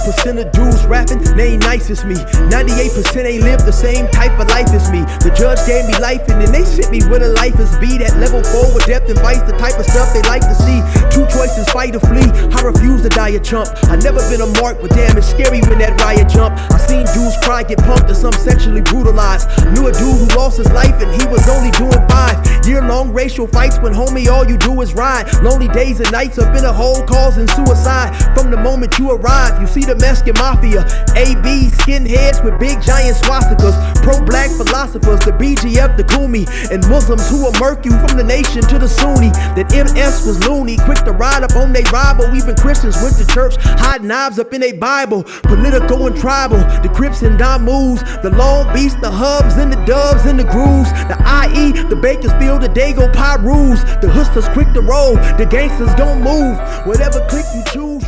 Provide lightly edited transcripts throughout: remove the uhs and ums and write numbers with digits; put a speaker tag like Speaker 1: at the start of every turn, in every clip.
Speaker 1: 1% of dudes rapping, they ain't nice as me. 98% ain't live the same type of life as me. The judge gave me life and then they sent me where the life is be. That level 4 with depth and vice, the type of stuff they like to see. Two choices, fight or flee. I refuse to die a chump. I never been a mark, but damn, it's scary when that riot jump. I seen dudes cry, get pumped, and some sexually brutalized. Knew a dude who lost his life and he was only doing 5 year-long racial fights when homie all you do is ride. Lonely days and nights up in a hole causing suicide. From the moment you arrive, you see the Mexican mafia, AB skinheads with big giant swastikas, pro-black philosophers, the BGF, the Kumi, and Muslims who will murk you from the nation to the Sunni. That MS was loony, quick to ride up on they rival. Even Christians went to church, hide knives up in they Bible. Political and tribal, the Crips and Damus, the Long Beach, the Hubs and the Dubs and the Grooves, the IE, the Bakersfield, the Dago Pyrus, the hustlers quick to roll, the gangsters gon' move, whatever click you choose.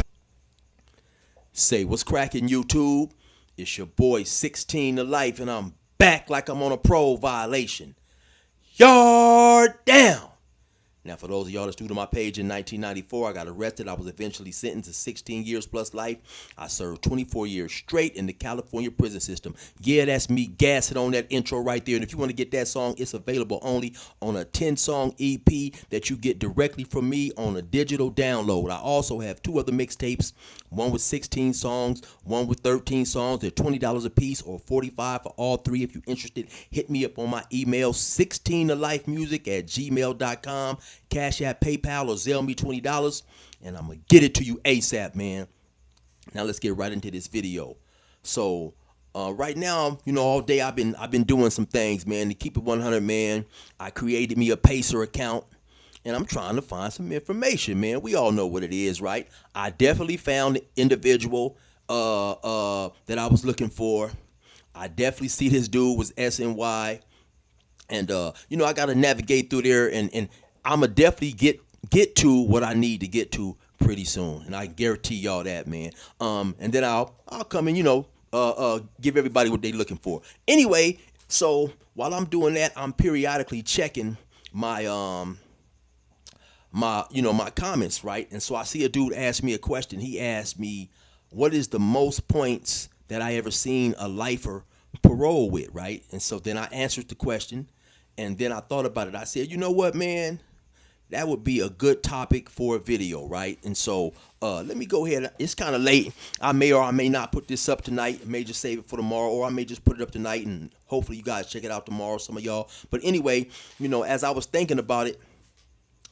Speaker 2: Say what's cracking, YouTube? It's your boy 16 to Life, and I'm back like I'm on a parole violation. Yard down. Now, for those of y'all that's new to my page, in 1994, I got arrested. I was eventually sentenced to 16 years plus life. I served 24 years straight in the California prison system. Yeah, that's me gassing on that intro right there. And if you want to get that song, it's available only on a 10-song EP that you get directly from me on a digital download. I also have 2 other mixtapes, one with 16 songs, one with 13 songs. They're $20 a piece or $45 for all 3. If you're interested, hit me up on my email, 16tolifemusic@gmail.com. Cashapp, PayPal, or Zelle me $20, and I'm going to get it to you ASAP, man. Now let's get right into this video. So right now, you know, all day I've been doing some things, man. To keep it 100, man, I created me a Pacer account, and I'm trying to find some information, man. We all know what it is, right? I definitely found the individual that I was looking for. I definitely see this dude was SNY, and you know, I got to navigate through there, and I'm going to definitely get to what I need to get to pretty soon. And I guarantee y'all that, man. And then I'll come and, you know, give everybody what they're looking for. Anyway, so while I'm doing that, I'm periodically checking my my comments, right? And so I see a dude ask me a question. He asked me, what is the most points that I ever seen a lifer parole with, right? And so then I answered the question, and then I thought about it. I said, you know what, man? That would be a good topic for a video, right? And so let me go ahead. It's kind of late. I may or I may not put this up tonight. I may just save it for tomorrow, or I may just put it up tonight, and hopefully you guys check it out tomorrow, some of y'all. But anyway, you know, as I was thinking about it,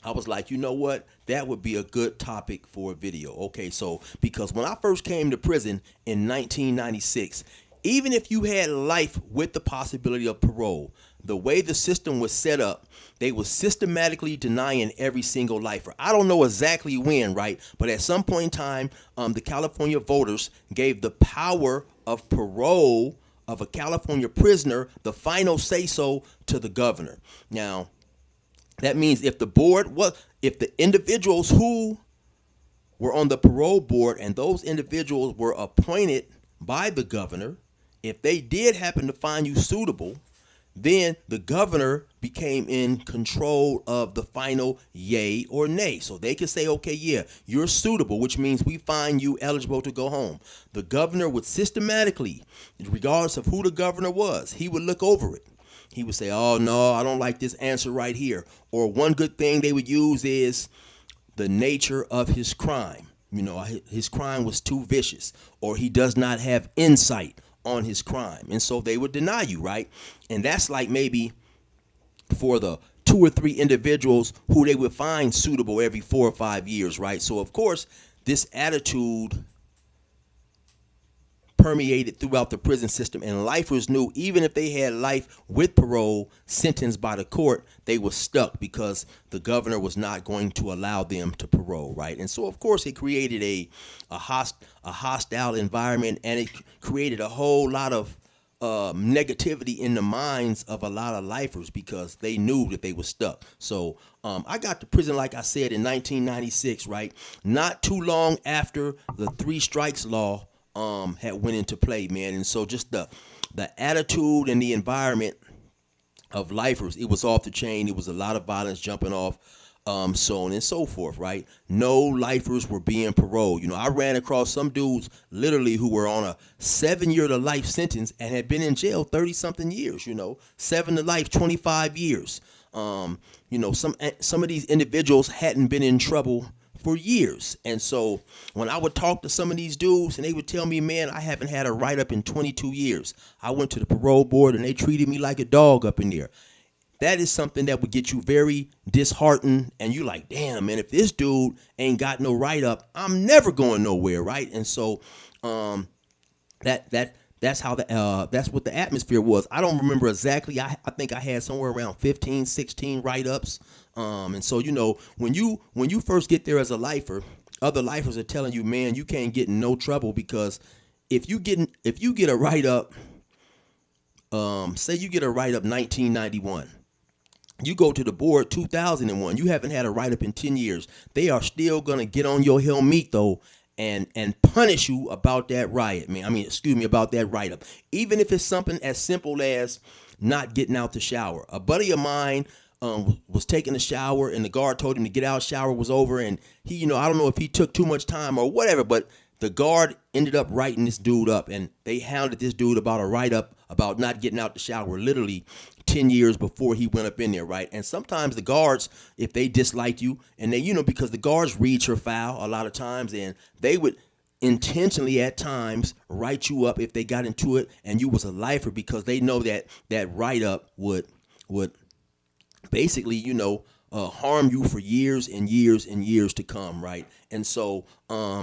Speaker 2: I was like, you know what? That would be a good topic for a video. Okay, so because when I first came to prison in 1996, even if you had life with the possibility of parole, the way the system was set up, they were systematically denying every single lifer. I don't know exactly when, right? But at some point in time, the California voters gave the power of parole of a California prisoner, the final say-so, to the governor. Now, that means if the individuals who were on the parole board and those individuals were appointed by the governor, if they did happen to find you suitable, then the governor became in control of the final yay or nay. So they could say, okay, yeah, you're suitable, which means we find you eligible to go home. The governor would systematically, regardless of who the governor was, he would look over it. He would say, oh, no, I don't like this answer right here. Or one good thing they would use is the nature of his crime. You know, his crime was too vicious, or he does not have insight on his crime, and so they would deny you, right? And that's like maybe for the 2 or 3 individuals who they would find suitable every 4 or 5 years, right? So of course this attitude permeated throughout the prison system, and lifers knew even if they had life with parole sentenced by the court, they were stuck because the governor was not going to allow them to parole, right? And so of course it created a hostile environment, and it created a whole lot of negativity in the minds of a lot of lifers because they knew that they were stuck. So I got to prison, like I said, in 1996, right? Not too long after the 3 strikes law had went into play, man. And so just the attitude and the environment of lifers, it was off the chain. It was a lot of violence jumping off so on and so forth, right? No lifers were being paroled. I ran across some dudes literally who were on a 7-year to life sentence and had been in jail 30 something years, 7 to life, 25 years. Some of these individuals hadn't been in trouble for years. And so when I would talk to some of these dudes and they would tell me, man, I haven't had a write-up in 22 years. I went to the parole board and they treated me like a dog up in there. That is something that would get you very disheartened, and you like, damn, man, if this dude ain't got no write-up, I'm never going nowhere, right? And so that's how that's what the atmosphere was. I don't remember exactly. I think I had somewhere around 15, 16 write-ups. And so when you first get there as a lifer, other lifers are telling you, man, you can't get in no trouble, because if you get a write-up, say you get a write-up 1991. You go to the board 2001. You haven't had a write-up in 10 years. They are still going to get on your helmet, though, and punish you about that riot, man. About that write-up. Even if it's something as simple as not getting out the shower. A buddy of mine was taking a shower, and the guard told him to get out. Shower was over, and he, I don't know if he took too much time or whatever, but the guard ended up writing this dude up, and they hounded this dude about a write-up about not getting out the shower literally 10 years before he went up in there, right? And sometimes the guards, if they dislike you, and they, because the guards read your file a lot of times, and they would intentionally at times write you up if they got into it and you was a lifer, because they know that write-up would basically, harm you for years and years and years to come, right? And so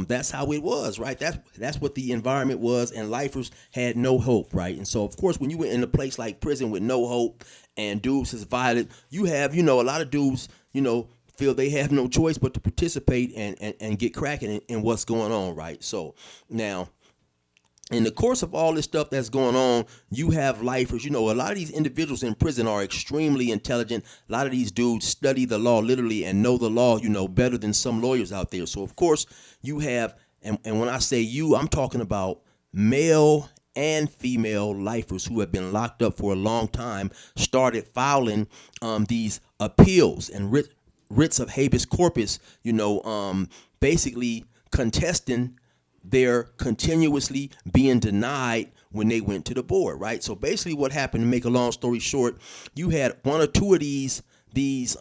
Speaker 2: that's how it was, right? That's what the environment was, and lifers had no hope, right? And so, of course, when you went in a place like prison with no hope and dudes is violent, you have, a lot of dudes, feel they have no choice but to participate and get cracking in what's going on, right? So now, in the course of all this stuff that's going on, you have lifers. A lot of these individuals in prison are extremely intelligent. A lot of these dudes study the law literally and know the law, better than some lawyers out there. So, of course, you have, and when I say you, I'm talking about male and female lifers who have been locked up for a long time, started filing these appeals and writs of habeas corpus, basically contesting they're continuously being denied when they went to the board, right? So basically what happened, to make a long story short, you had one or two of these writs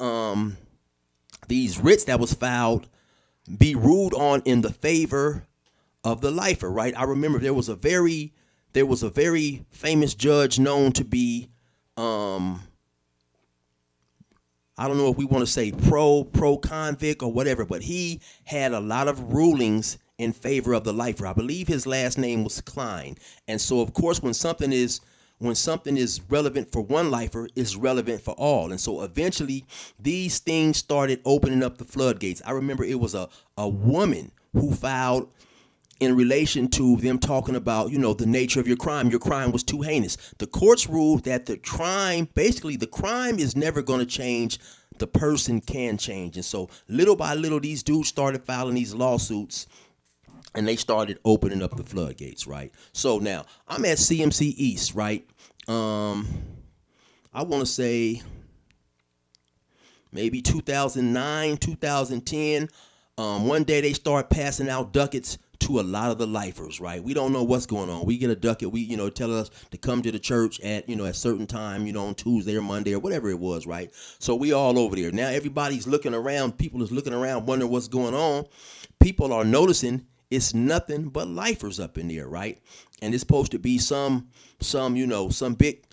Speaker 2: that was filed be ruled on in the favor of the lifer, right? I remember there was a very famous judge known to be, I don't know if we want to say pro convict or whatever, but he had a lot of rulings in favor of the lifer. I believe his last name was Klein. And so, of course, when something is relevant for one lifer, it's relevant for all. And so eventually these things started opening up the floodgates. I remember it was a woman who filed in relation to them talking about, the nature of your crime. Your crime was too heinous. The courts ruled that the crime is never going to change. The person can change. And so little by little, these dudes started filing these lawsuits, and they started opening up the floodgates, right? So now I'm at CMC East, right? I want to say maybe 2009, 2010. One day they start passing out ducats to a lot of the lifers, right? We don't know what's going on. We get a ducat. We, tell us to come to the church at, a certain time, on Tuesday or Monday or whatever it was, right? So we all over there. Now everybody's looking around. People is looking around, wondering what's going on. People are noticing it's nothing but lifers up in there, right? And it's supposed to be some big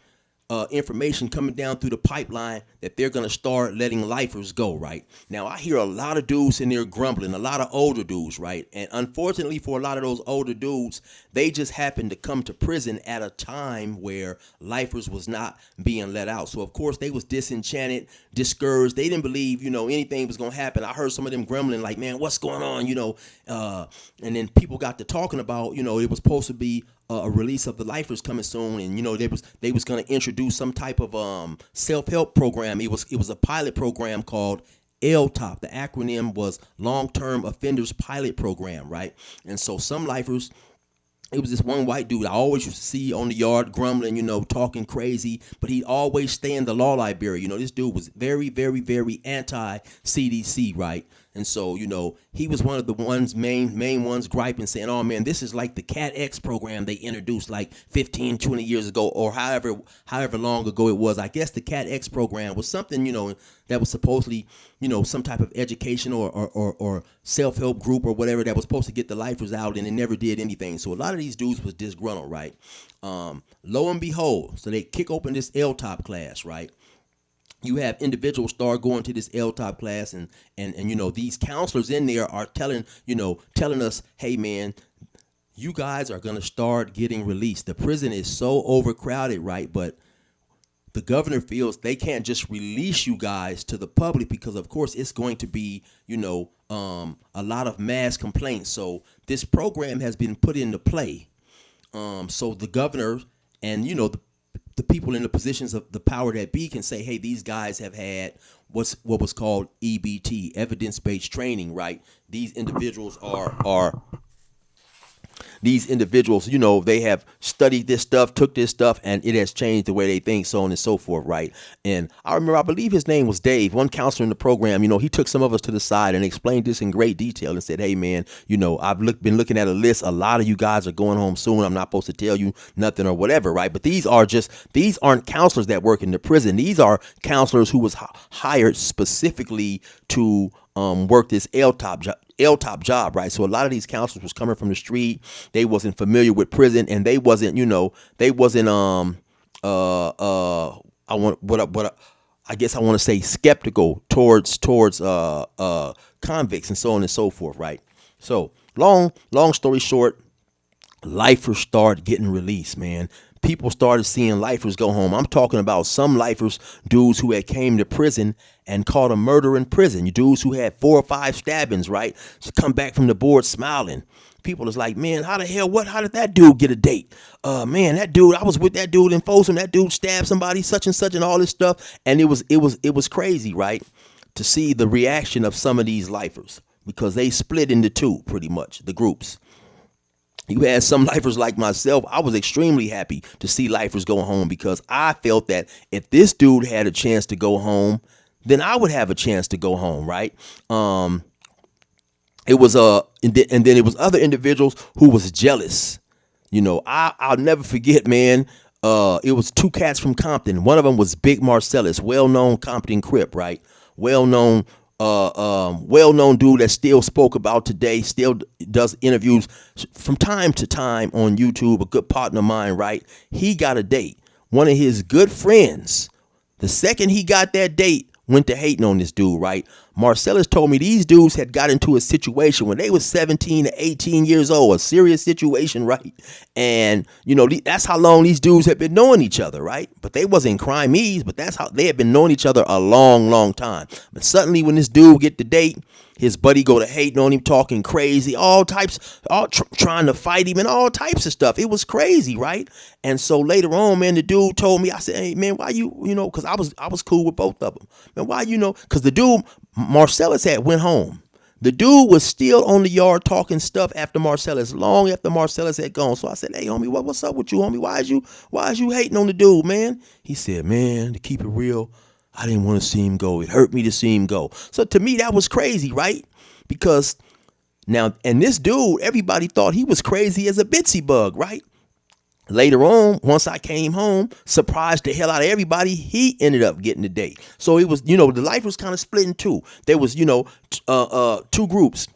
Speaker 2: information coming down through the pipeline that they're going to start letting lifers go, right? Now, I hear a lot of dudes in there grumbling, a lot of older dudes, right? And unfortunately for a lot of those older dudes, they just happened to come to prison at a time where lifers was not being let out. So, of course, they was disenchanted, discouraged. They didn't believe, anything was going to happen. I heard some of them grumbling like, man, what's going on, and then people got to talking about, it was supposed to be a release of the lifers coming soon, and they was going to introduce some type of self-help program. It was a pilot program called LTOP. The acronym was Long-Term Offenders Pilot Program, right? And so some lifers it was this one white dude I always used to see on the yard grumbling, talking crazy, but he'd always stay in the law library. This dude was very, very, very anti-CDC, right? And so, he was one of the main ones griping, saying, oh man, this is like the Cat X program they introduced like 15, 20 years ago, or however long ago it was. I guess the Cat X program was something, that was supposedly, some type of education or self-help group or whatever that was supposed to get the lifers out, and it never did anything. So a lot of these dudes was disgruntled, right? Lo and behold, so they kick open this LTOP class, right? You have individuals start going to this LTOP class, and these counselors in there are telling us, hey man, you guys are gonna start getting released. The prison is so overcrowded, right? But the governor feels they can't just release you guys to the public because, of course, it's going to be, a lot of mass complaints. So this program has been put into play. So the governor and, the people in the positions of the power that be can say, hey, these guys have had what was called EBT, evidence-based training, right? These individuals they have studied this stuff, took this stuff, and it has changed the way they think, so on and so forth, right? And I believe his name was Dave, one counselor in the program. He took some of us to the side and explained this in great detail and said, hey, man, I've been looking at a list. A lot of you guys are going home soon. I'm not supposed to tell you nothing or whatever, right? But these aren't counselors that work in the prison. These are counselors who was hired specifically to work this LTOP job, right? So a lot of these counselors was coming from the street. They wasn't familiar with prison, and they wasn't skeptical towards convicts and so on and so forth, right? So long story short, lifers started getting released, man. People started seeing lifers go home. I'm talking about some lifers, dudes who had came to prison and caught a murder in prison. You dudes who had 4 or 5 stabbings, right? To come back from the board smiling. People is like, man, how did that dude get a date? Man, that dude, I was with that dude in Folsom. That dude stabbed somebody, such and such, and all this stuff. And it was crazy, right? To see the reaction of some of these lifers, because they split into two, pretty much, the groups. You had some lifers like myself. I was extremely happy to see lifers go home, because I felt that if this dude had a chance to go home, then I would have a chance to go home, right? It was and then it was other individuals who was jealous. I'll never forget, man. It was 2 cats from Compton. One of them was Big Marcellus, well-known Compton Crip, right? Well-known dude that still spoke about today, still does interviews from time to time on YouTube, a good partner of mine, right? He got a date. One of his good friends, the second he got that date, went to hating on this dude, right? Marcellus told me these dudes had got into a situation when they was 17 to 18 years old, a serious situation, right? And, that's how long these dudes had been knowing each other, right? But they wasn't crimees, but that's how they had been knowing each other a long, long time. But suddenly when this dude get the date, his buddy go to hating on him, talking crazy, all types, trying to fight him and all types of stuff. It was crazy, right? And so later on, man, the dude told me, I said, hey, man, why because I was cool with both of them. Man, why because the dude, Marcellus had went home. The dude was still on the yard talking stuff after Marcellus, long after Marcellus had gone. So I said, hey, homie, what's up with you, homie? Why is you hating on the dude, man? He said, man, to keep it real, I didn't want to see him go. It hurt me to see him go. So to me, that was crazy, right? Because now, and this dude, everybody thought he was crazy as a bitsy bug, right? Later on, once I came home, surprised the hell out of everybody, he ended up getting the date. So it was, the life was kind of split in two. There was, 2 groups.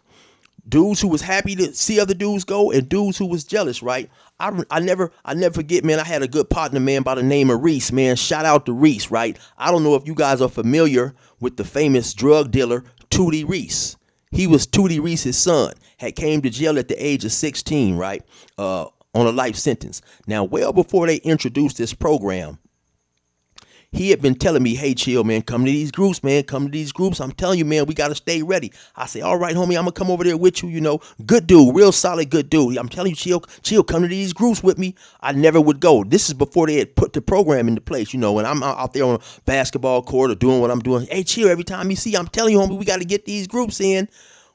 Speaker 2: Dudes who was happy to see other dudes go, and dudes who was jealous, right? I never forget, man. I had a good partner, man, by the name of Reese, man. Shout out to Reese, right? I don't know if you guys are familiar with the famous drug dealer Tootie Reese. He was Tootie Reese's son. Had came to jail at the age of 16, right? On a life sentence. Now, well before they introduced this program, he had been telling me, hey, chill, man, come to these groups, man, come to these groups. I'm telling you, man, we got to stay ready. I say, all right, homie, I'm going to come over there with you, good dude, real solid, good dude. I'm telling you, chill, come to these groups with me. I never would go. This is before they had put the program into place, and I'm out there on a basketball court or doing what I'm doing. Hey, chill, every time you see, I'm telling you, homie, we got to get these groups in.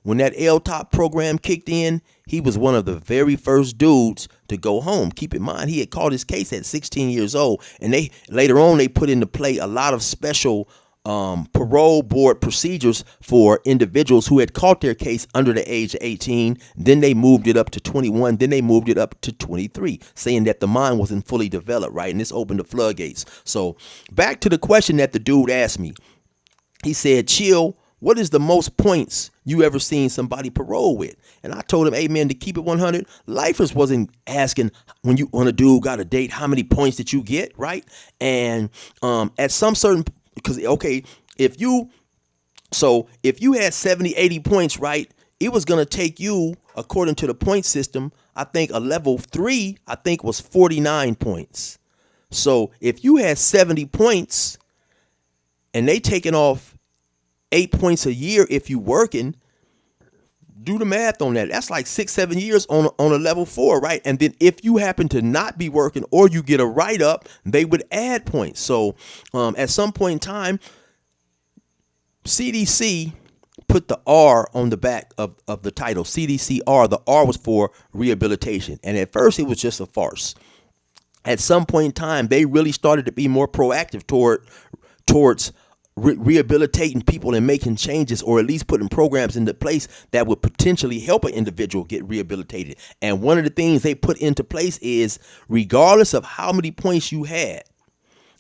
Speaker 2: when that LTOP program kicked in, he was one of the very first dudes to go home. Keep in mind, he had caught his case at 16 years old, and they later on they put into play a lot of special parole board procedures for individuals who had caught their case under the age of 18. Then they moved it up to 21. Then they moved it up to 23, saying that the mind wasn't fully developed, right? And this opened the floodgates. So back to the question that the dude asked me. He said, Chill, what is the most points you ever seen somebody parole with? And I told him, hey, man, to keep it 100, Lifers wasn't asking when a dude got a date, how many points did you get, right? And at some certain, because, okay, if you had 70, 80 points, right, it was going to take you, according to the point system, I think a level 3, I think was 49 points. So if you had 70 points and they taking off 8 points a year if you working, do the math on that. That's like 6-7 years on a level 4, right? And then if you happen to not be working or you get a write-up, they would add points. So at some point in time, CDC put the R on the back of the title, CDCR. The R was for rehabilitation. And at first it was just a farce. At some point in time, they really started to be more proactive towards rehabilitating people and making changes, or at least putting programs into place that would potentially help an individual get rehabilitated. And one of the things they put into place is, regardless of how many points you had,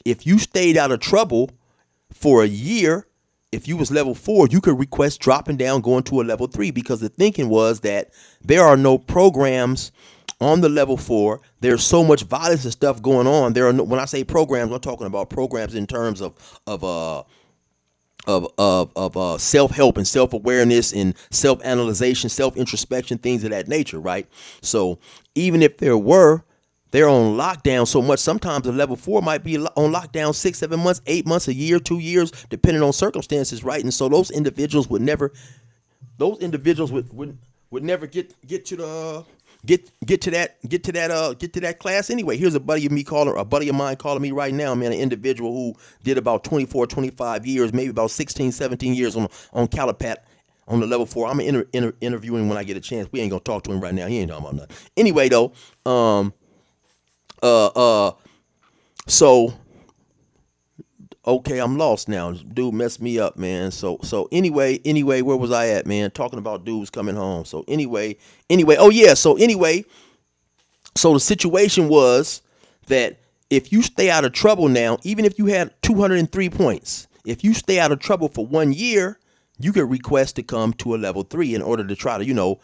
Speaker 2: if you stayed out of trouble for a year, if you was level 4, you could request dropping down, going to a level 3, because the thinking was that there are no programs on the level 4. There's so much violence and stuff going on. There are no, when I say programs, I'm talking about programs in terms of self-help and self-awareness and self-analyzation, self-introspection, things of that nature, right? So even if they're on lockdown so much, sometimes a level 4 might be on lockdown 6-7 months, 8 months, a year, 2 years, depending on circumstances, right? And so those individuals would never get to that class anyway. Here's a buddy of mine calling me right now, man, an individual who did about 24, 25 years, maybe about 16, 17 years on Calapat on the level 4. I'm interviewing when I get a chance. We ain't gonna talk to him right now. He ain't talking about nothing. Anyway, though, so okay, I'm lost now. Dude messed me up, man. So anyway, where was I at, man? Talking about dudes coming home. So anyway, oh yeah, so the situation was that if you stay out of trouble now, even if you had 203 points, if you stay out of trouble for 1 year, you could request to come to a level 3 in order to try to,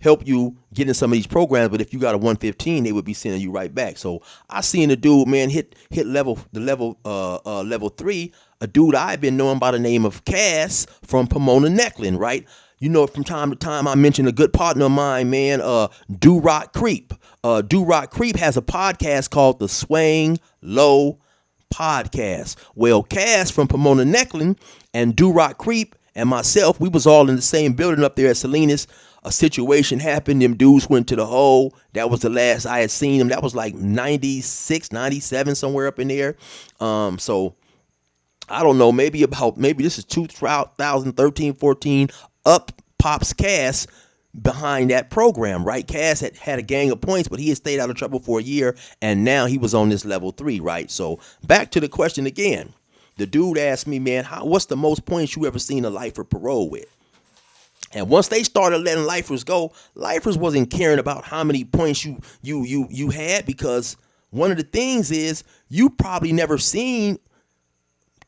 Speaker 2: help you get in some of these programs. But if you got a 115, they would be sending you right back. So I seen a dude, man, hit level 3, a dude I've been knowing by the name of Cass from Pomona Necklin, right? From time to time, I mention a good partner of mine, man, Do Rock Creep. Do Rock Creep has a podcast called the Swang Low Podcast. Well, Cass from Pomona Necklin and Do Rock Creep and myself, we was all in the same building up there at Salinas. A situation happened. Them dudes went to the hole. That was the last I had seen them. That was like 96, 97, somewhere up in there. So I don't know, maybe this is 2013, 14, up pops Cass behind that program, right? Cass had a gang of points, but he had stayed out of trouble for a year, and now he was on this level 3, right? So back to the question again. The dude asked me, man, what's the most points you ever seen a lifer parole with? And once they started letting lifers go, lifers wasn't caring about how many points you had, because one of the things is you probably never seen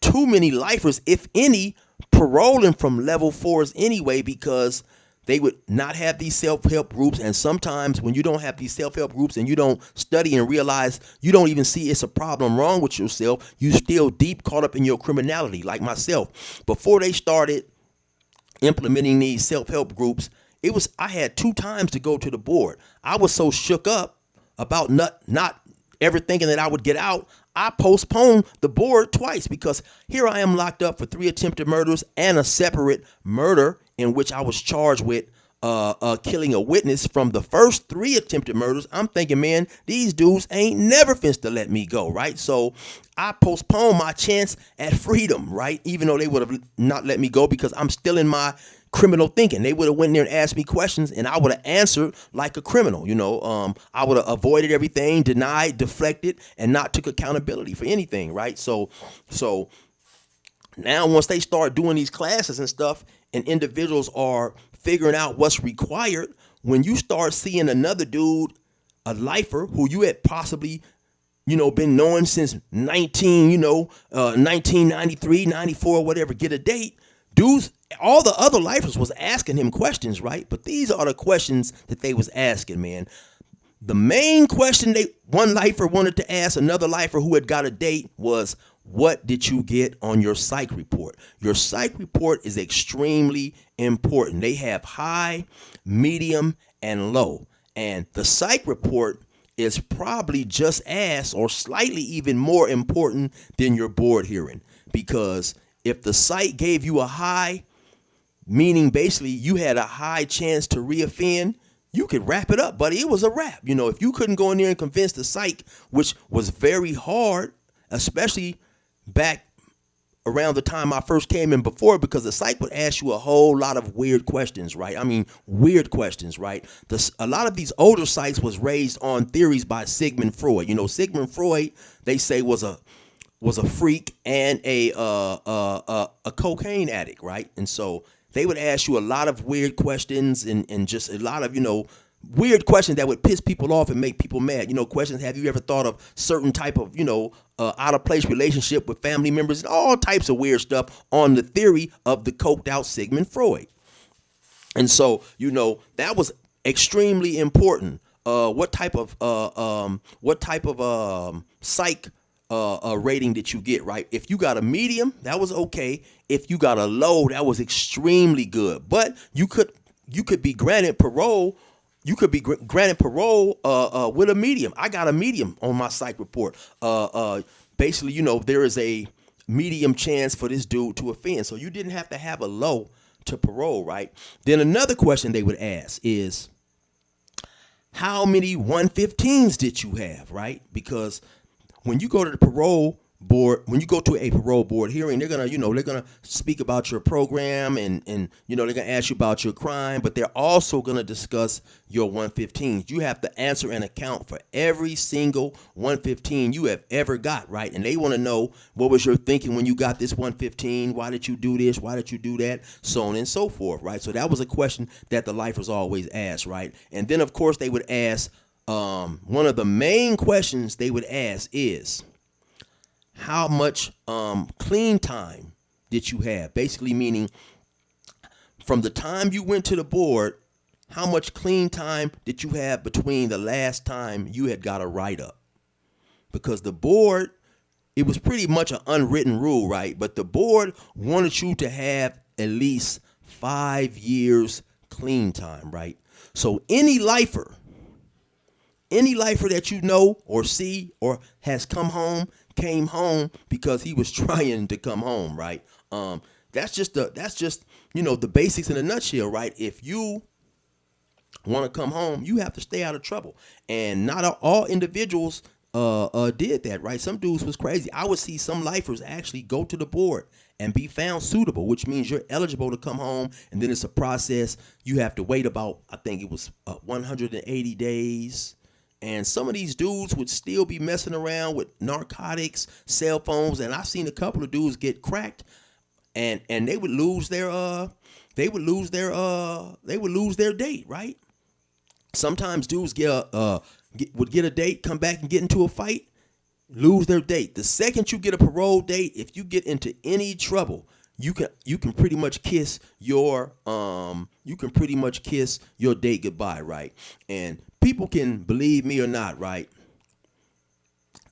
Speaker 2: too many lifers, if any, paroling from level 4s anyway, because they would not have these self-help groups. And sometimes when you don't have these self-help groups and you don't study and realize, you don't even see it's a problem wrong with yourself, you still deep caught up in your criminality, like myself. Before they started implementing these self-help groups, I had 2 times to go to the board. I was so shook up about not ever thinking that I would get out, I postponed the board twice, because here I am locked up for 3 attempted murders and a separate murder in which I was charged with killing a witness from the first 3 attempted murders, I'm thinking, man, these dudes ain't never finna to let me go, right? So I postponed my chance at freedom, right? Even though they would have not let me go, because I'm still in my criminal thinking. They would have went there and asked me questions, and I would have answered like a criminal. I would have avoided everything, denied, deflected, and not took accountability for anything, right? So now once they start doing these classes and stuff, and individuals are figuring out what's required, when you start seeing another dude, a lifer who you had possibly been knowing since 1993, 94, whatever, get a date. Dudes, all the other lifers was asking him questions, right? But these are the questions that they was asking, man. The main question one lifer wanted to ask another lifer who had got a date was, what did you get on your psych report? Your psych report is extremely important. They have high, medium, and low. And the psych report is probably just as or slightly even more important than your board hearing. Because if the psych gave you a high, meaning basically you had a high chance to reoffend, you could wrap it up, buddy. It was a wrap. If you couldn't go in there and convince the psych, which was very hard, especially back around the time I first came in before, because the psych would ask you a whole lot of weird questions, right? I mean, weird questions, right? A lot of these older psychs was raised on theories by Sigmund Freud. Sigmund Freud, they say, was a freak and a cocaine addict, right? And so they would ask you a lot of weird questions and just a lot of, weird questions that would piss people off and make people mad. Questions, have you ever thought of certain type of, out of place relationship with family members, and all types of weird stuff on the theory of the coked out Sigmund Freud. And so, that was extremely important. What type of psych rating did you get, right? If you got a medium, that was okay. If you got a low, that was extremely good. But you could be granted parole. You could be granted parole with a medium. I got a medium on my psych report. Basically, there is a medium chance for this dude to offend. So you didn't have to have a low to parole, right? Then another question they would ask is, how many 115s did you have, right? Because when you go to the parole board, when you go to a parole board hearing, they're gonna speak about your program and they're gonna ask you about your crime, but they're also gonna discuss your 115s. You have to answer and account for every single 115 you have ever got, right? And they want to know, what was your thinking when you got this 115? Why did you do this? Why did you do that? So on and so forth, right? So that was a question that the lifers always asked, right? And then of course they would ask, one of the main questions they would ask is, how much clean time did you have? Basically meaning, from the time you went to the board, how much clean time did you have between the last time you had got a write-up? Because the board, it was pretty much an unwritten rule, right? But the board wanted you to have at least 5 years clean time, right? So any lifer that you know or see or has came home because he was trying to come home, right? That's just the basics in a nutshell, right? If you want to come home, you have to stay out of trouble, and not all individuals did that, right? Some dudes was crazy. I would see some lifers actually go to the board and be found suitable, which means you're eligible to come home, and then it's a process. You have to wait about, I think it was 180 days. And some of these dudes would still be messing around with narcotics, cell phones, and I've seen a couple of dudes get cracked, and they would lose their date, right? Sometimes dudes would get a date, come back and get into a fight, lose their date. The second you get a parole date, if you get into any trouble, you can pretty much kiss your date goodbye, right? And people can believe me or not, right?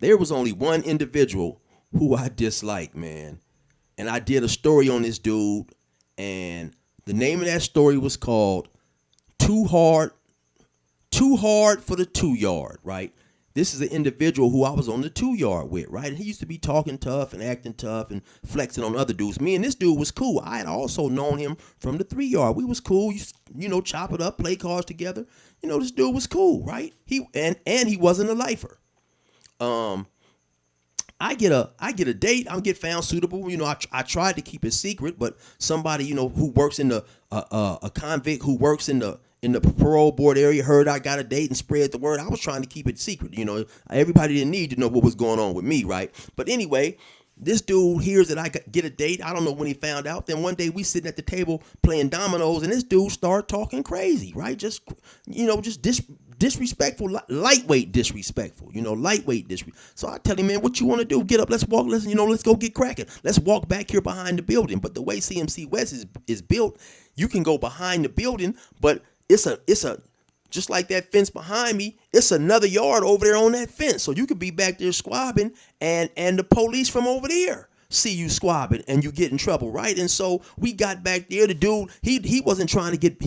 Speaker 2: There was only one individual who I disliked, man. And I did a story on this dude, and the name of that story was called Too Hard for the 2 Yard, right? This is an individual who I was on the 2-yard with, right? And he used to be talking tough and acting tough and flexing on other dudes. Me and this dude was cool. I had also known him from the 3-yard. We was cool. Chop it up, play cards together. This dude was cool, right? He wasn't a lifer. I get a date. I get found suitable. I tried to keep it secret, but somebody who works in the a convict who works in the parole board area heard I got a date and spread the word. I was trying to keep it secret. Everybody didn't need to know what was going on with me, right? But anyway, this dude hears that I get a date. I don't know when he found out. Then one day we sitting at the table playing dominoes, and this dude started talking crazy, right? Just disrespectful, lightweight disrespectful, lightweight disrespectful. So I tell him, man, what you want to do? Get up, let's walk, let's go get cracking. Let's walk back here behind the building. But the way CMC West is built, you can go behind the building, but it's a just like that fence behind me, it's another yard over there on that fence. So you could be back there squabbing and the police from over there see you squabbing and you get in trouble, right? And so we got back there. The dude, he wasn't trying to get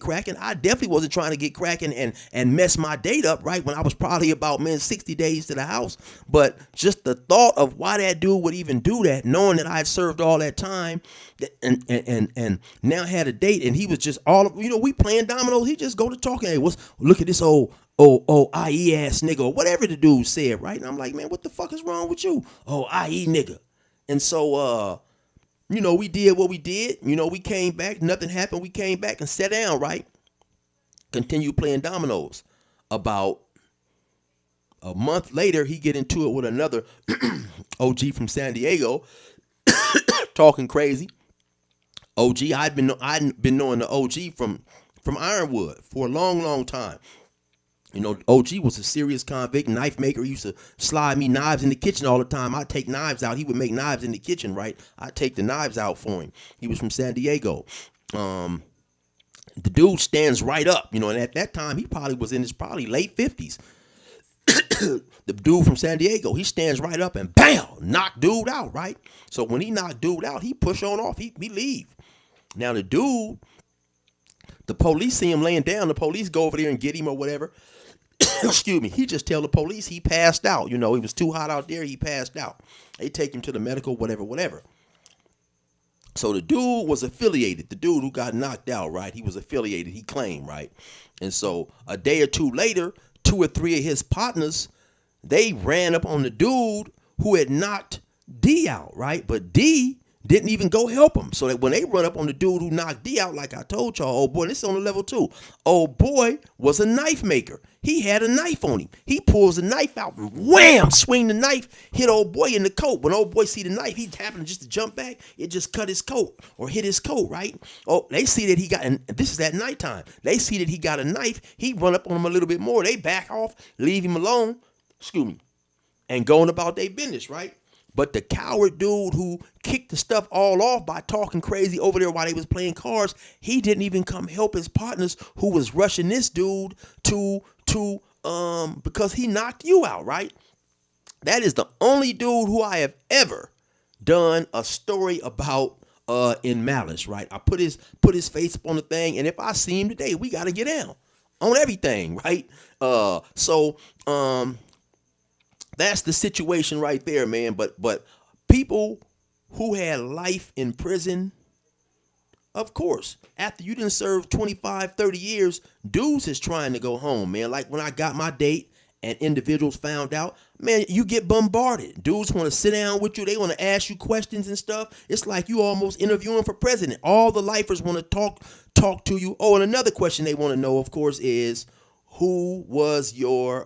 Speaker 2: cracking. I definitely wasn't trying to get cracking and mess my date up, right? When I was probably about 60 days to the house. But just the thought of why that dude would even do that, knowing that I had served all that time and now had a date, and he was just we playing dominoes. He just go to talking. Hey, look at this old IE ass nigga, or whatever the dude said, right? And I'm like, man, what the fuck is wrong with you? Oh, IE nigga. And so, we did what we did. We came back. Nothing happened. We came back and sat down, right? Continued playing dominoes. About a month later, he get into it with another OG from San Diego, talking crazy. OG, I'd been knowing the OG from Ironwood for a long, long time. OG was a serious convict, knife maker. He used to slide me knives in the kitchen all the time. I'd take knives out. He would make knives in the kitchen, right? I'd take the knives out for him. He was from San Diego. The dude stands right up, and at that time, he probably was in his late 50s. The dude from San Diego, he stands right up and bam, knock dude out, right? So when he knocked dude out, he push on off. He leave. Now the dude, the police see him laying down. The police go over there and get him or whatever. Excuse me. He just tell the police he passed out. He was too hot out there. He passed out. They take him to the medical, whatever. So the dude was affiliated. The dude who got knocked out, right? He was affiliated. He claimed, right? And so a day or two later, 2 or 3 of his partners, they ran up on the dude who had knocked D out, right? But D didn't even go help him. So that when they run up on the dude who knocked D out, like I told y'all, old boy, this is on the level 2. Old boy was a knife maker. He had a knife on him. He pulls the knife out and wham, swing the knife, hit old boy in the coat. When old boy see the knife, he happened just to jump back. It just cut his coat or hit his coat, right? Oh, they see that he got, and this is at nighttime. They see that he got a knife. He run up on him a little bit more. They back off, leave him alone, and going about their business, right? But the coward dude who kicked the stuff all off by talking crazy over there while they was playing cards, he didn't even come help his partners who was rushing this dude because he knocked you out, right? That is the only dude who I have ever done a story about in malice, right? I put his face up on the thing, and if I see him today, we gotta get down on everything, right? That's the situation right there, man. But people who had life in prison, of course, after you didn't serve 25, 30 years, dudes is trying to go home, man. Like when I got my date and individuals found out, man, you get bombarded. Dudes want to sit down with you. They want to ask you questions and stuff. It's like you almost interviewing for president. All the lifers want to talk to you. Oh, and another question they want to know, of course, is who was your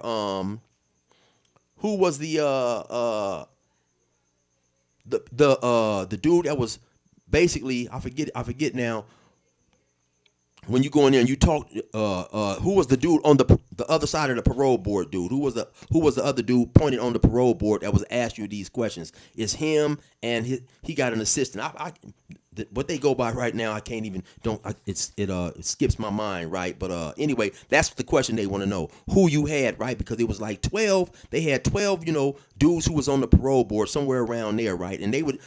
Speaker 2: the dude that was basically, I forget now. When you go in there and you talk, who was the dude on the other side of the parole board, dude? Who was the other dude pointed on the parole board that was asked you these questions? It's him, and he got an assistant. what they go by right now, I can't even it skips my mind, right? But anyway, that's the question they want to know: who you had, right? Because it was like 12. They had 12, dudes who was on the parole board somewhere around there, right? And they would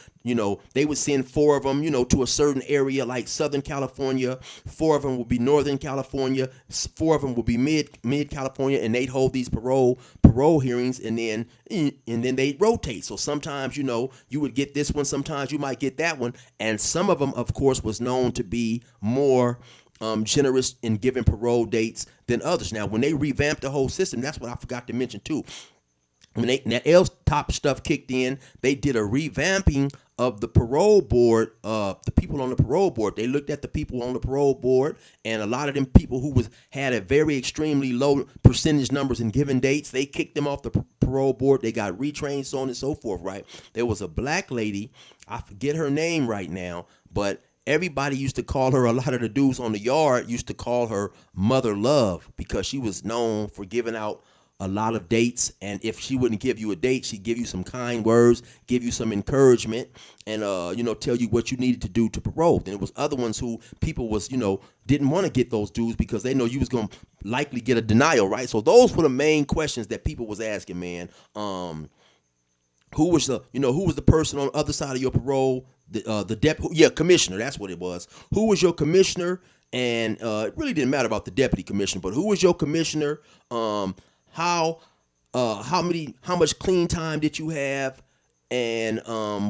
Speaker 2: send 4 of them, to a certain area like Southern California. 4 of them would be Northern California. 4 of them would be mid California, and they'd hold these parole hearings, and then they'd rotate. So sometimes, you would get this one, sometimes you might get that one, and some of them, of course, was known to be more generous in giving parole dates than others. Now, when they revamped the whole system, that's what I forgot to mention too. When that LTOP stuff kicked in, they did a revamping of the parole board, the people on the parole board. They looked at the people on the parole board, and a lot of them people who had a very extremely low percentage numbers in giving dates, they kicked them off the parole board. They got retrained, so on and so forth, right? There was a black lady, I forget her name right now, but everybody used to call her, a lot of the dudes on the yard used to call her Mother Love, because she was known for giving out a lot of dates, and if she wouldn't give you a date, she'd give you some kind words, give you some encouragement, and tell you what you needed to do to parole. Then it was other ones who people was didn't want to get those dudes because they know you was gonna likely get a denial, right? So those were the main questions that people was asking, man. Who was the person on the other side of your parole? The commissioner, that's what it was. Who was your commissioner? And it really didn't matter about the deputy commissioner, but who was your commissioner? How much clean time did you have, and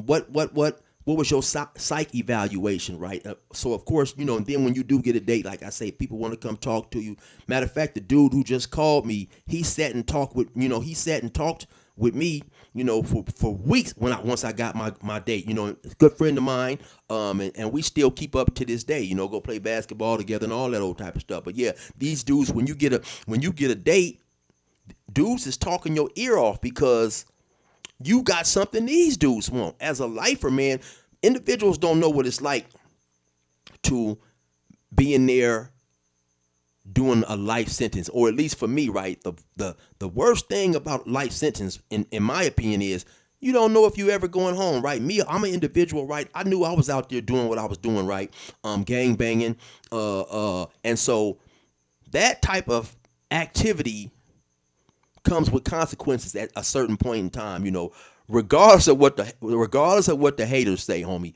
Speaker 2: what was your psych evaluation, right? So of course, and then when you do get a date, like I say, people want to come talk to you. Matter of fact, the dude who just called me, he sat and talked with me, for weeks once I got my date. A good friend of mine, and we still keep up to this day. Go play basketball together and all that old type of stuff. But yeah, these dudes, when you get a date, dudes is talking your ear off because you got something these dudes want. As a lifer, man, individuals don't know what it's like to be in there doing a life sentence, or at least for me, right? The worst thing about life sentence, in my opinion, is you don't know if you ever going home, right? Me, I'm an individual, right? I knew I was out there doing what I was doing, right? Gang banging, and so that type of activity comes with consequences at a certain point in time, regardless of what the haters say, homie.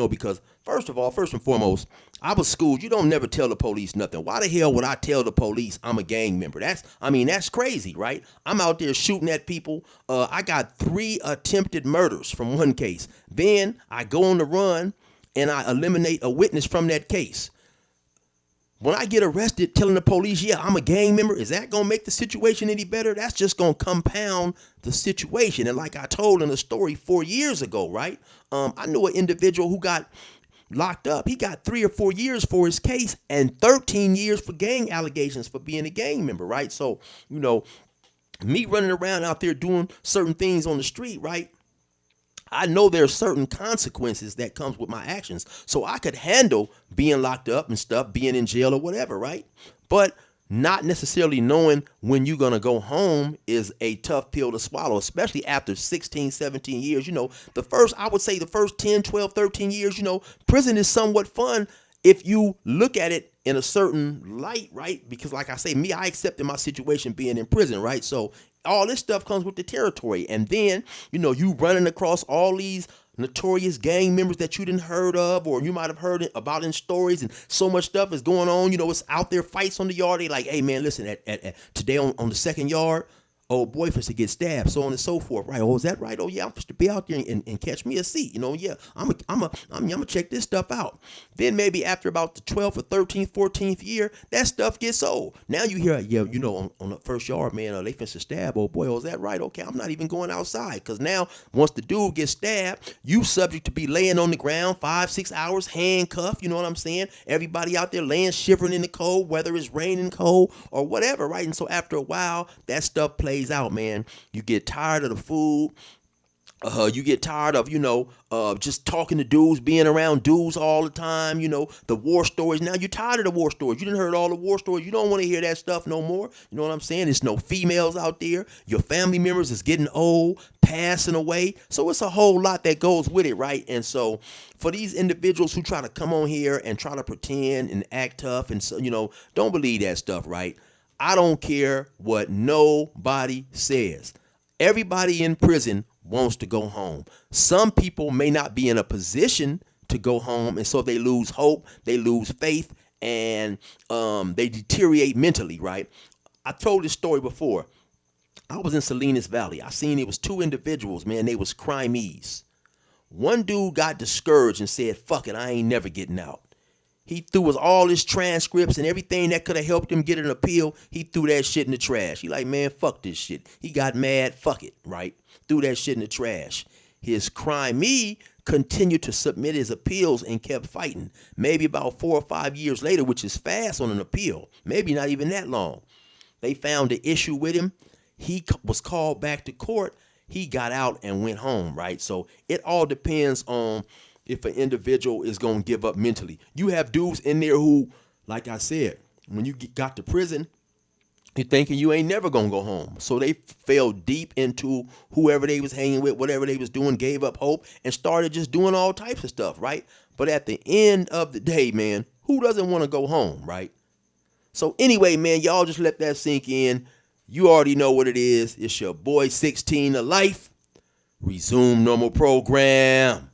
Speaker 2: Because first and foremost, I was schooled. You don't never tell the police nothing. Why the hell would I tell the police I'm a gang member? That's crazy, right? I'm out there shooting at people. I got 3 attempted murders from one case. Then I go on the run and I eliminate a witness from that case. When I get arrested telling the police, yeah, I'm a gang member, is that going to make the situation any better? That's just going to compound the situation. And like I told in a story 4 years ago, right? I knew an individual who got locked up. He got 3 or 4 years for his case and 13 years for gang allegations for being a gang member, right? So, me running around out there doing certain things on the street, right? I know there are certain consequences that comes with my actions. So I could handle being locked up and stuff, being in jail or whatever, right? But not necessarily knowing when you're going to go home is a tough pill to swallow, especially after 16, 17 years. I would say the first 10, 12, 13 years, prison is somewhat fun if you look at it in a certain light, right? Because like I say, I accepted my situation being in prison, right? So all this stuff comes with the territory. And then, you running across all these notorious gang members that you didn't heard of, or you might have heard about in stories, and so much stuff is going on. It's out there, fights on the yard. They like, hey man, listen, at today on the second yard, old boy to get stabbed, so on and so forth, right? Oh, is that right? Oh yeah, I'm supposed to be out there and catch me a seat, yeah. I'm gonna check this stuff out. Then maybe after about the 12th or 13th, 14th year, that stuff gets old. Now you hear, on the first yard, man, they finna stab old boy. Oh, is that right? Okay, I'm not even going outside, because now once the dude gets stabbed, you subject to be laying on the ground 5-6 hours, handcuffed. You know what I'm saying? Everybody out there laying shivering in the cold, whether it's raining cold or whatever, right? And so after a while, that stuff plays out, man. You get tired of the food. You get tired of, just talking to dudes, being around dudes all the time, the war stories. Now you're tired of the war stories. You done heard all the war stories. You don't want to hear that stuff no more. You know what I'm saying? There's no females out there. Your family members is getting old, passing away. So it's a whole lot that goes with it, right? And so for these individuals who try to come on here and try to pretend and act tough and, so, don't believe that stuff, right? I don't care what nobody says. Everybody in prison wants to go home. Some people may not be in a position to go home, and so they lose hope, they lose faith, and they deteriorate mentally, right? I told this story before. I was in Salinas Valley. I seen it was two individuals, man. They was crimees. One dude got discouraged and said, fuck it, I ain't never getting out. He threw us all his transcripts and everything that could have helped him get an appeal. He threw that shit in the trash. He like, man, fuck this shit. He got mad, fuck it, right? Threw that shit in the trash. His crimee continued to submit his appeals and kept fighting. Maybe about 4 or 5 years later, which is fast on an appeal. Maybe not even that long. They found an issue with him. He was called back to court. He got out and went home, right? So it all depends on if an individual is going to give up mentally. You have dudes in there who, like I said, when you got to prison, you're thinking you ain't never going to go home. So they fell deep into whoever they was hanging with, whatever they was doing, gave up hope, and started just doing all types of stuff, right? But at the end of the day, man, who doesn't want to go home, right? So anyway, man, y'all just let that sink in. You already know what it is. It's your boy 16 to Life. Resume normal program.